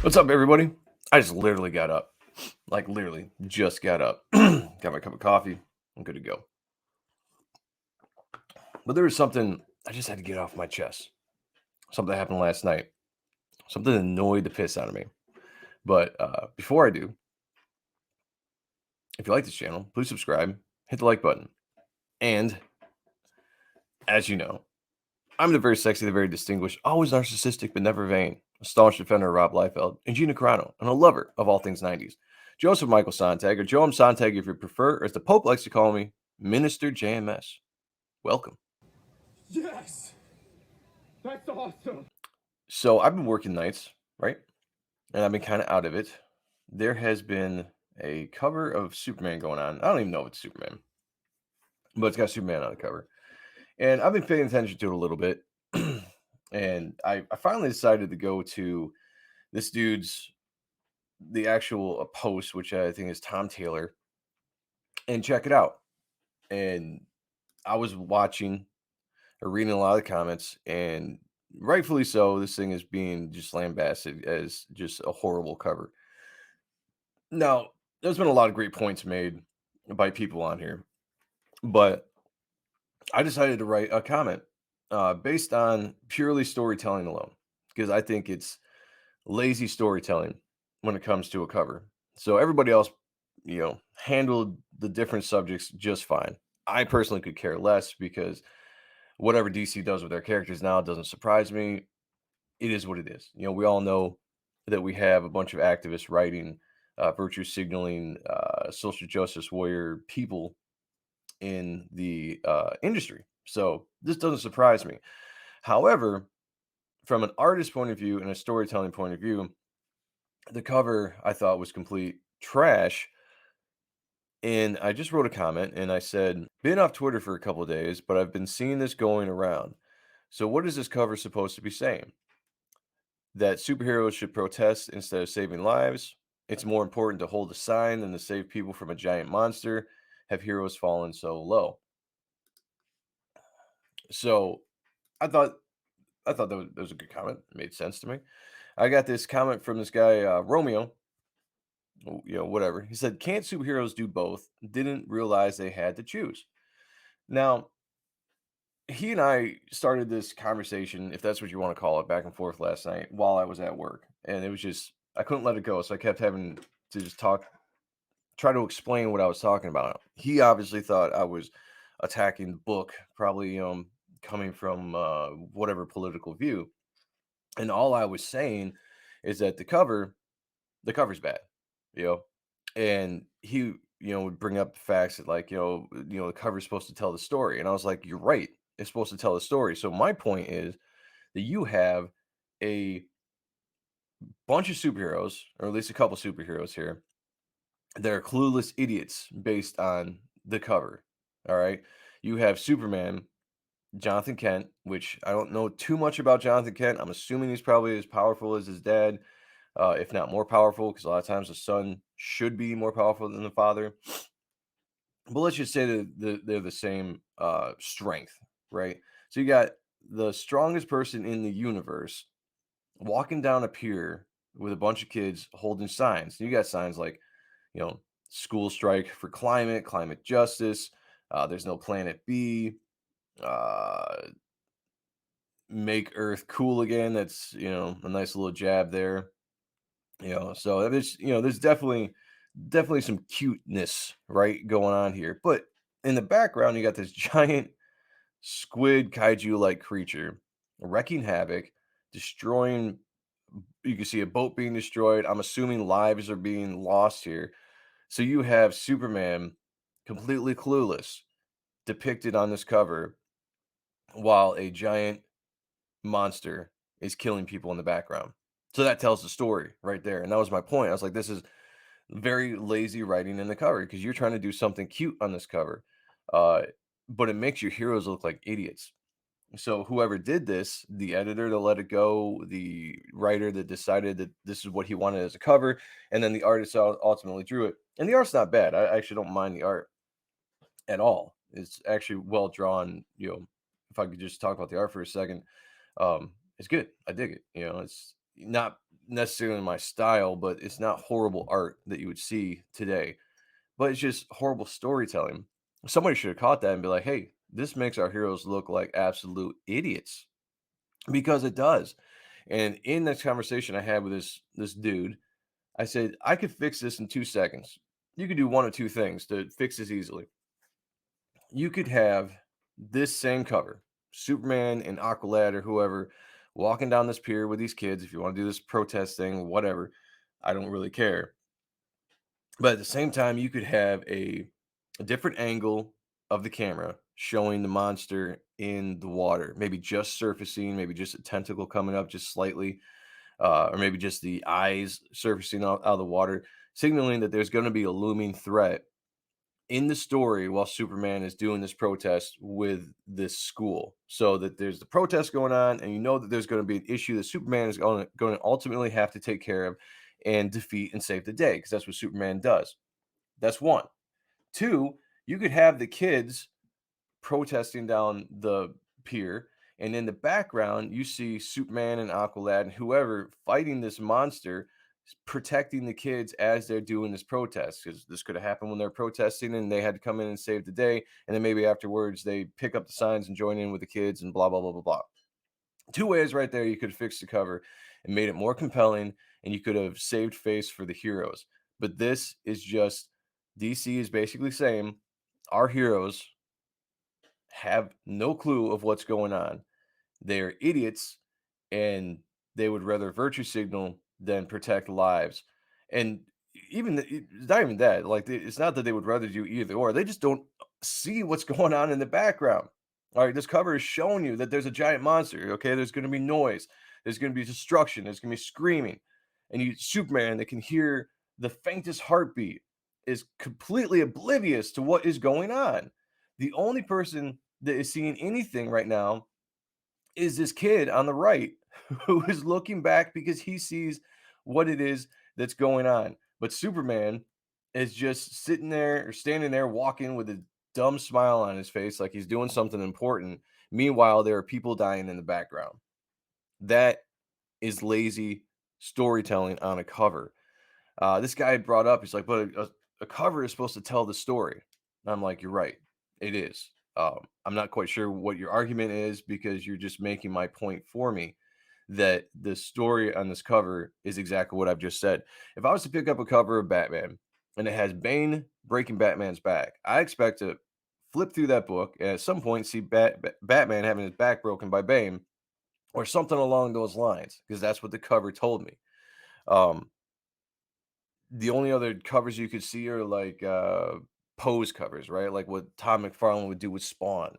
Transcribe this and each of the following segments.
What's up, everybody? I just literally got up. Like, literally, just got up. Got my cup of coffee. I'm good to go. But there was something I just had to get off my chest. Something that happened last night. Something that annoyed the piss out of me. But before I do, if you like this channel, please subscribe, hit the like button. And as you know, I'm the very sexy, the very distinguished, always narcissistic, but never vain, a staunch defender of Rob Liefeld, and Gina Carano, and a lover of all things 90s. Joseph Michael Sontag, or Joam Sontag if you prefer, or as the Pope likes to call me, Minister JMS. Welcome. Yes! That's awesome! So I've been working nights, right? And I've been kind of out of it. There has been a cover of Superman going on. I don't even know if it's Superman, but it's got Superman on the cover. And I've been paying attention to it a little bit. And I finally decided to go to this dude's the actual post, which I think is Tom Taylor, and check it out. And I was watching or reading a lot of the comments, and rightfully so, this thing is being just lambasted as just a horrible cover. Now, there's been a lot of great points made by people on here, but I decided to write a comment based on purely storytelling alone because I think it's lazy storytelling when it comes to a cover. So everybody else, handled the different subjects just fine. I personally could care less because whatever DC does with their characters now doesn't surprise me. It is what it is. We all know that we have a bunch of activists writing, virtue signaling, social justice warrior people in the industry. So this doesn't surprise me. However, from an artist point of view and a storytelling point of view, the cover I thought was complete trash. And I just wrote a comment and I said, been off Twitter for a couple of days, but I've been seeing this going around. So what is this cover supposed to be saying? That superheroes should protest instead of saving lives. It's more important to hold a sign than to save people from a giant monster. Have heroes fallen so low? So I thought that was a good comment. It made sense to me. I got this comment from this guy Romeo. Whatever. He said, "Can't superheroes do both? Didn't realize they had to choose." Now he and I started this conversation, if that's what you want to call it, back and forth last night while I was at work, and it was just I couldn't let it go, so I kept having to just try to explain what I was talking about. He obviously thought I was attacking the book, probably coming from whatever political view, and all I was saying is that the cover's bad, you know, and he would bring up the facts that like the cover's supposed to tell the story, and I was like, you're right, it's supposed to tell the story. So my point is that you have a bunch of superheroes, or at least a couple superheroes here, they're clueless idiots based on the cover. All right. You have Superman, Jonathan Kent, which I don't know too much about Jonathan Kent. I'm assuming he's probably as powerful as his dad, if not more powerful, because a lot of times the son should be more powerful than the father. But let's just say that they're the same strength, right? So you got the strongest person in the universe walking down a pier with a bunch of kids holding signs. You got signs like, you know, school strike for climate justice. There's no planet B. Uh, make Earth cool again. That's a nice little jab there. So there's definitely some cuteness right going on here. But in the background, you got this giant squid kaiju like creature wrecking havoc, destroying. You can see a boat being destroyed. I'm assuming lives are being lost here. So you have Superman completely clueless depicted on this cover while a giant monster is killing people in the background. So that tells the story right there. And that was my point. I was like, this is very lazy writing in the cover because you're trying to do something cute on this cover. Uh, but it makes your heroes look like idiots. So whoever did this, the editor to let it go, the writer that decided that this is what he wanted as a cover, and then the artist ultimately drew it. And the art's not bad. I actually don't mind the art at all. It's actually well drawn. If I could just talk about the art for a second, it's good. I dig it. It's not. necessarily my style, but it's not horrible art that you would see today, but it's just horrible storytelling. Somebody should have caught that and be like, hey, this makes our heroes look like absolute idiots, because it does. And in this conversation I had with this dude, I said, I could fix this in 2 seconds. You could do one of two things to fix this easily. You could have this same cover, Superman and Aqualad or whoever, walking down this pier with these kids. If you want to do this protest thing, whatever, I don't really care. But at the same time, you could have a different angle of the camera showing the monster in the water, maybe just surfacing, maybe just a tentacle coming up just slightly, or maybe just the eyes surfacing out of the water, signaling that there's going to be a looming threat in the story while Superman is doing this protest with this school. So that there's the protest going on, and you know that there's going to be an issue that Superman is going to ultimately have to take care of and defeat and save the day, because that's what Superman does. That's one. Two, you could have the kids protesting down the pier, and in the background, you see Superman and Aqualad and whoever fighting this monster, protecting the kids as they're doing this protest. Because this could have happened when they're protesting and they had to come in and save the day, and then maybe afterwards they pick up the signs and join in with the kids and blah blah blah blah blah. Two ways right there you could fix the cover and made it more compelling, and you could have saved face for the heroes. But this is just DC is basically saying our heroes have no clue of what's going on. They're idiots, and they would rather virtue signal than protect lives. And it's not even that. Like, it's not that they would rather do either or. They just don't see what's going on in the background. All right, this cover is showing you that there's a giant monster. Okay, there's going to be noise. There's going to be destruction. There's going to be screaming, and you Superman that can hear the faintest heartbeat is completely oblivious to what is going on. The only person that is seeing anything right now is this kid on the right who is looking back because he sees what it is that's going on. But Superman is just sitting there or standing there walking with a dumb smile on his face like he's doing something important. Meanwhile, there are people dying in the background. That is lazy storytelling on a cover. This guy had brought up, he's like, but a cover is supposed to tell the story. And I'm like, you're right. It is. I'm not quite sure what your argument is, because you're just making my point for me that the story on this cover is exactly what I've just said. If I was to pick up a cover of Batman and it has Bane breaking Batman's back, I expect to flip through that book and at some point see Batman having his back broken by Bane or something along those lines, because that's what the cover told me. Um, the only other covers you could see are like pose covers, right? Like what Todd McFarlane would do with Spawn.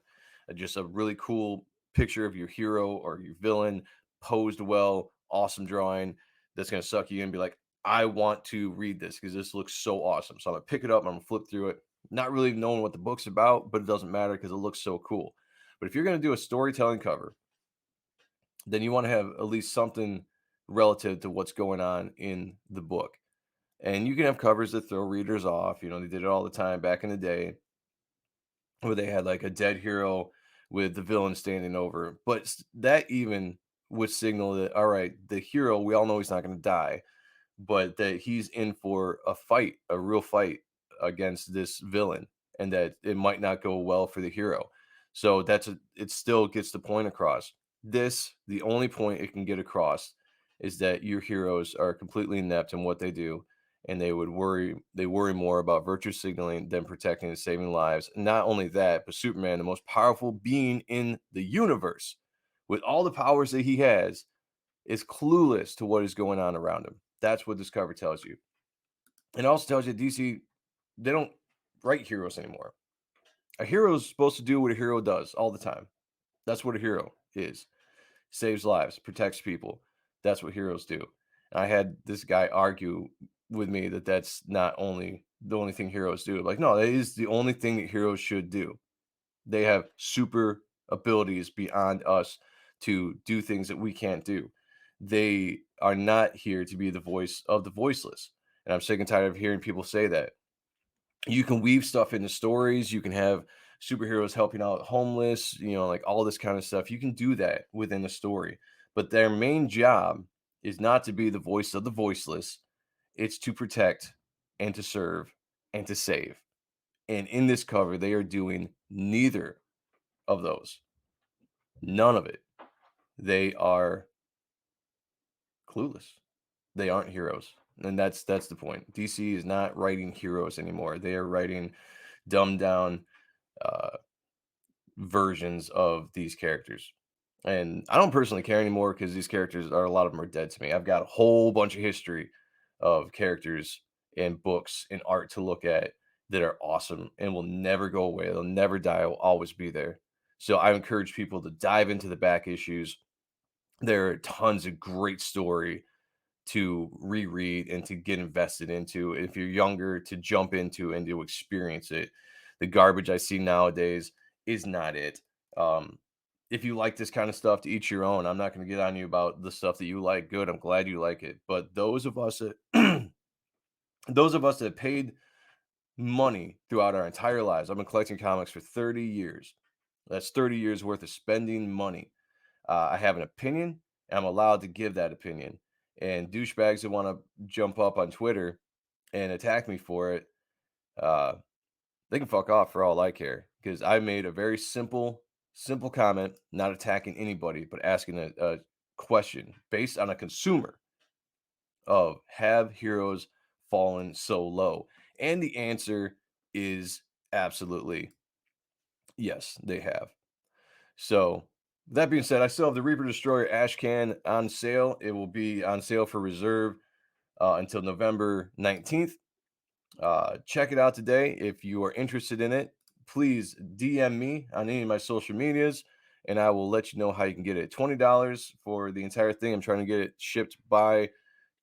Just a really cool picture of your hero or your villain posed well, awesome drawing that's going to suck you in and be like, I want to read this because this looks so awesome. So I'm going to pick it up and I'm going to flip through it, not really knowing what the book's about, but it doesn't matter because it looks so cool. But if you're going to do a storytelling cover, then you want to have at least something relative to what's going on in the book. And you can have covers that throw readers off. You know, they did it all the time back in the day where they had like a dead hero with the villain standing over. But that even would signal that, all right, the hero, we all know he's not going to die, but that he's in for a fight, a real fight against this villain, and that it might not go well for the hero. So it still gets the point across. The only point it can get across is that your heroes are completely inept in what they do, and they worry more about virtue signaling than protecting and saving lives. Not only that, but Superman, the most powerful being in the universe, with all the powers that he has, is clueless to what is going on around him. That's what this cover tells you. It also tells you DC, they don't write heroes anymore. A hero is supposed to do what a hero does all the time. That's what a hero is. Saves lives, protects people. That's what heroes do. And I had this guy argue with me that that's not only the only thing heroes do. Like, no, that is the only thing that heroes should do. They have super abilities beyond us to do things that we can't do. They are not here to be the voice of the voiceless. And I'm sick and tired of hearing people say that. You can weave stuff into stories. You can have superheroes helping out homeless, like all this kind of stuff. You can do that within a story. But their main job is not to be the voice of the voiceless. It's to protect and to serve and to save. And in this cover, they are doing neither of those. None of it. They are clueless. They aren't heroes. And that's the point. DC is not writing heroes anymore. They are writing dumbed down uh, versions of these characters. And I don't personally care anymore because these characters are a lot of them are dead to me. I've got a whole bunch of history of characters and books and art to look at that are awesome and will never go away. They'll never die. Will always be there. So I encourage people to dive into the back issues. There are tons of great story to reread and to get invested into. If you're younger, to jump into and to experience it. The garbage I see nowadays is not it. Um, if you like this kind of stuff, to each your own. I'm not going to get on you about the stuff that you like. Good, I'm glad you like it. But those of us that those of us that paid money throughout our entire lives. I've been collecting comics for 30 years. That's 30 years worth of spending money. I have an opinion, and I'm allowed to give that opinion. And douchebags that want to jump up on Twitter and attack me for it, uh, they can fuck off for all I care. Because I made a very simple comment, not attacking anybody, but asking a question based on a consumer of have heroes fallen so low? And the answer is absolutely yes, they have. So, that being said, I still have the Reaper Destroyer Ash Can on sale. It will be on sale for reserve until November 19th. Check it out today. If you are interested in it, please DM me on any of my social medias and I will let you know how you can get it. $20 for the entire thing. I'm trying to get it shipped by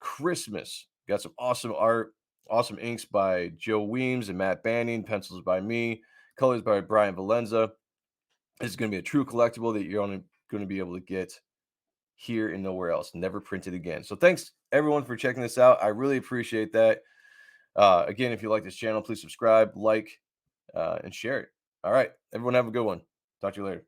Christmas. Got some awesome art, awesome inks by Joe Weems and Matt Banning, pencils by me, colors by Brian Valenza. This is going to be a true collectible that you're only going to be able to get here and nowhere else. Never printed again. So thanks everyone for checking this out. I really appreciate that. Again, if you like this channel, please subscribe, like, and share it. All right, everyone have a good one. Talk to you later.